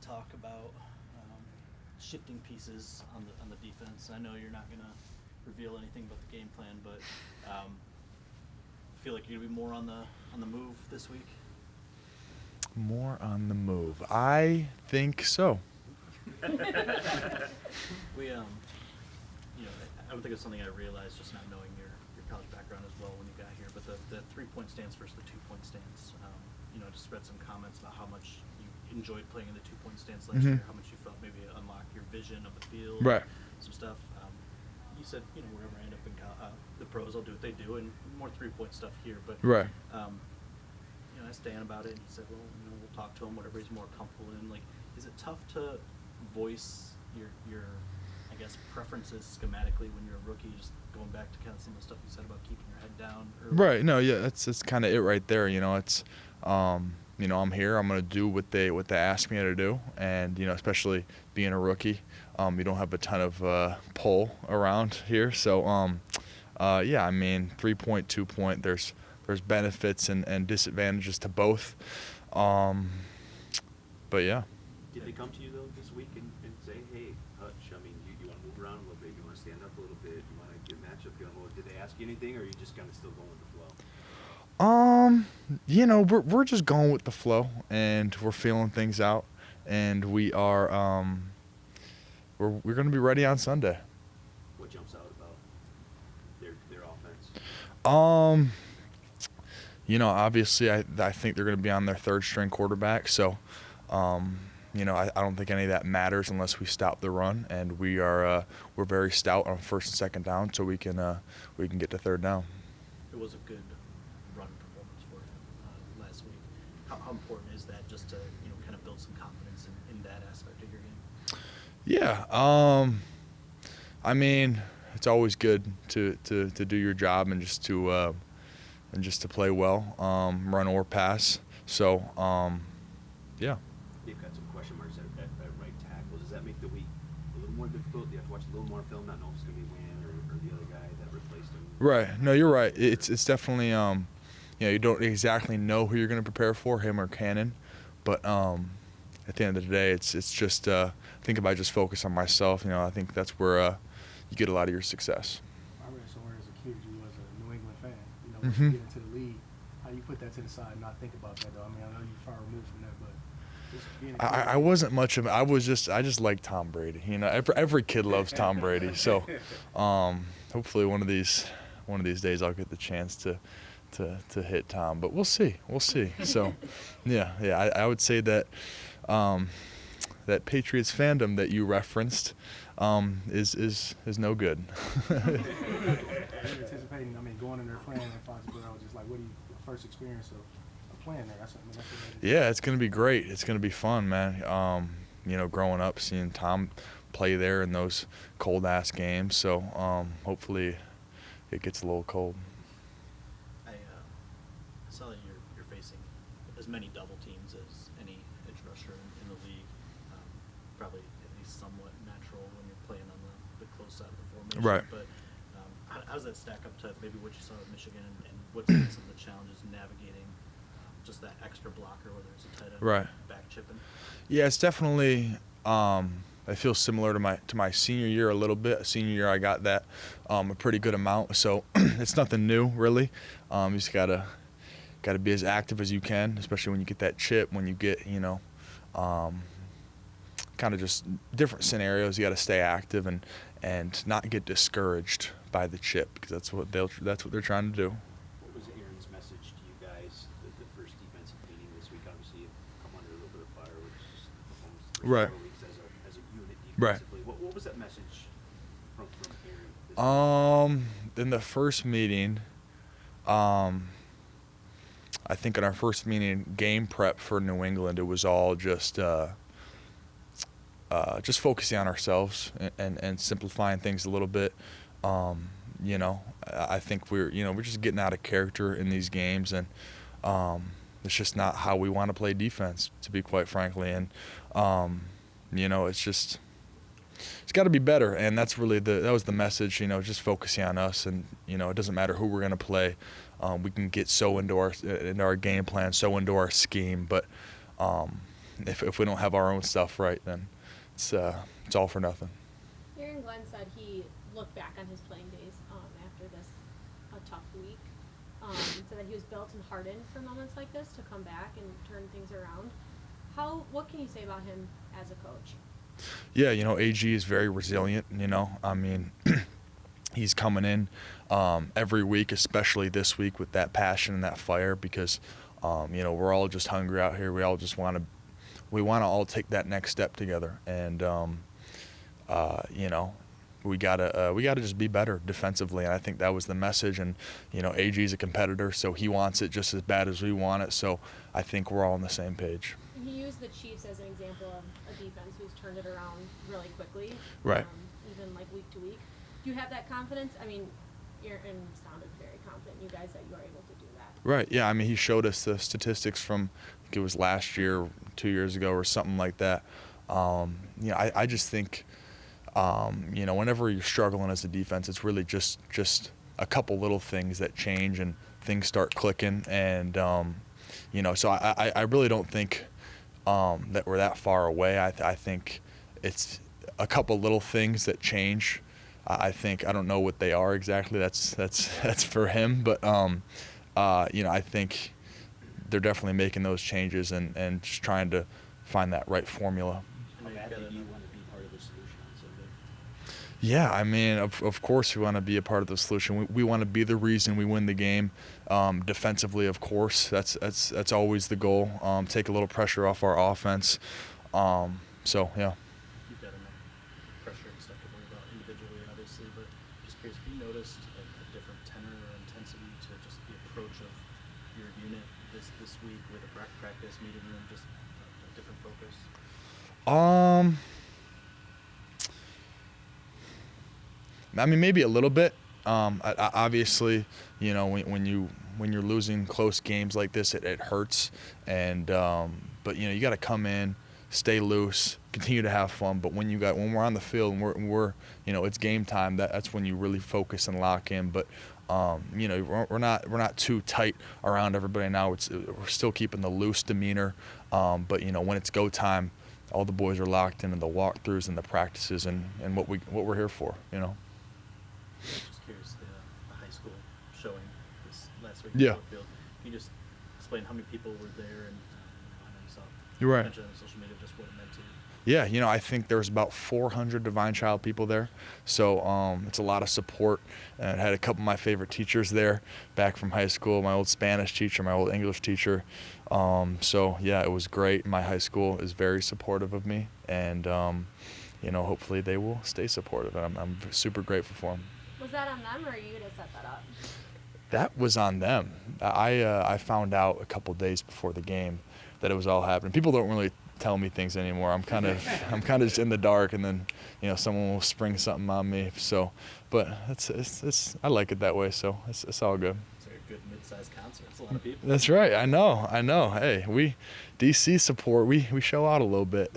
talk about shifting pieces on the defense. I know you're not going to reveal anything about the game plan, but I feel like you're going to be more on the move this week. More on the move. I think so. We I don't think it's something I realized just not knowing your college background as well when you got here, but the 3-point stance versus the 2-point stance. I just read some comments about how much you enjoyed playing in the 2-point stance last year, how much you felt maybe it unlocked your vision of the field, Right. Some stuff. You said, wherever I end up in the pros, I'll do what they do, and more 3-point stuff here. But Right. I asked Dan about it, and he said, well, we'll talk to him, whatever he's more comfortable in. Like, is it tough to voice your I guess preferences schematically when you're a rookie, just going back to kind of some of the stuff you said about keeping your head down early? Right. No, yeah, that's kind of it right there. It's I'm here. I'm going to do what they ask me to do, and especially being a rookie, you don't have a ton of pull around here. So 3-point, 2-point, there's benefits and disadvantages to both. But yeah. Did they come to you though this week and say, hey, Hutch, you want to move around a little bit, you want to stand up a little bit, you want to get matchup going? Did they ask you anything, or are you just kind of still going with the flow? We're just going with the flow, and we're feeling things out, and we are we're going to be ready on Sunday. What jumps out about their offense? Obviously I think they're going to be on their third string quarterback, so I don't think any of that matters unless we stop the run, and we're very stout on first and second down, so we can get to third down. It was a good run performance for you last week. How important is that just to kind of build some confidence in that aspect of your game? Yeah, it's always good to do your job and just to play well, run or pass. So yeah. You've got some question marks at right tackle. Does that make the week a little more difficult? Do you have to watch a little more film, not know if it's going to be Wynn or the other guy that replaced him? Right. No, you're right. It's definitely you don't exactly know who you're going to prepare for, him or Cannon, but at the end of the day, it's just I think if I just focus on myself, I think that's where you get a lot of your success. I read somewhere as a kid you was a New England fan. Once you get into the league, how you put that to the side and not think about that though? I know you're far removed from that, but just being a kid. I wasn't much of it. I just like Tom Brady. Every kid loves Tom Brady. So hopefully one of these days I'll get the chance to hit Tom, but we'll see. So yeah, I would say that that Patriots fandom that you referenced is no good. Anticipating, going in there playing in Foxborough, just like what do you first experience of playing there? That's yeah, it's gonna be great. It's gonna be fun, man. Growing up seeing Tom play there in those cold ass games. So hopefully it gets a little cold. I saw that you're facing as many double teams as any edge rusher in the league. Probably at least somewhat natural when you're playing on the close side of the formation. Right. But how does that stack up to maybe what you saw with Michigan, and what's been some of the challenges navigating just that extra blocker, whether it's a tight end Right. or back chipping? Yeah, it's definitely. I feel similar to my senior year a little bit. Senior year, I got that a pretty good amount. So it's nothing new, really. You just gotta be as active as you can, especially when you get that chip. When you get kind of just different scenarios, you got to stay active and not get discouraged by the chip, because that's what they're trying to do. What was Aaron's message to you guys the first defensive meeting this week? Obviously, you've come under a little bit of fire, which is almost Right. weeks as a unit Right. defensively. What was that message from Aaron? In the first meeting, I think in our first meeting, game prep for New England, it was all just focusing on ourselves and simplifying things a little bit. I think we're just getting out of character in these games, and it's just not how we want to play defense, to be quite frankly. And it's got to be better, and that's really that was the message. Just focusing on us, and it doesn't matter who we're going to play. We can get so into our game plan, so into our scheme, but if we don't have our own stuff right, then it's all for nothing. Aaron Glenn said he looked back on his playing days after this a tough week. Said that he was built and hardened for moments like this to come back and turn things around. What can you say about him as a coach? Yeah, AG is very resilient. I mean, he's coming in every week, especially this week, with that passion and that fire because, we're all just hungry out here. We all just want to all take that next step together, and we gotta just be better defensively, and I think that was the message. And AG is a competitor, so he wants it just as bad as we want it. So I think we're all on the same page. He used the Chiefs as an example of a defense who's turned it around really quickly, right? Even like week to week. Do you have that confidence? I mean, Aaron sounded very confident, you guys, that you are able to do that. Right. Yeah. I mean, he showed us the statistics from, I think it was last year, 2 years ago, or something like that. I just think, whenever you're struggling as a defense, it's really just a couple little things that change and things start clicking. And, so I really don't think that we're that far away. I think it's a couple little things that change. I don't know what they are exactly. That's for him. But, I think they're definitely making those changes and just trying to find that right formula. How badly do you want to be part of the solution on Sunday? Yeah, I mean, of course we want to be a part of the solution. We want to be the reason we win the game. Defensively, of course, that's always the goal. Take a little pressure off our offense. So yeah. You've got enough pressure and stuff to worry about individually, obviously, but just curious, have you noticed a different tenor or intensity to just the approach of your unit this week with a practice meeting room, just a different focus? I mean, maybe a little bit. Obviously, when you're losing close games like this, it hurts. And but you got to come in, stay loose, continue to have fun. But when we're on the field and we're it's game time, that's when you really focus and lock in. But we're not too tight around everybody now. We're still keeping the loose demeanor. But when it's go time, all the boys are locked in the walkthroughs and the practices and what we're here for. Just curious, the high school showing this last week. Yeah. Field. Can you just explain how many people were there and I know you saw. You're right. Mentioned on social media just what it meant to you. Yeah, I think there's about 400 Divine Child people there. So it's a lot of support. And I had a couple of my favorite teachers there back from high school, my old Spanish teacher, my old English teacher. So, yeah, it was great. My high school is very supportive of me. And, hopefully they will stay supportive. And I'm super grateful for them. Was that on them or you to set that up? That was on them. I found out a couple days before the game that it was all happening. People don't really tell me things anymore. I'm kind of just in the dark, and then someone will spring something on me. So, but it's I like it that way. So it's all good. It's a good mid-sized concert. It's a lot of people. That's right. I know. Hey, DC support. We show out a little bit.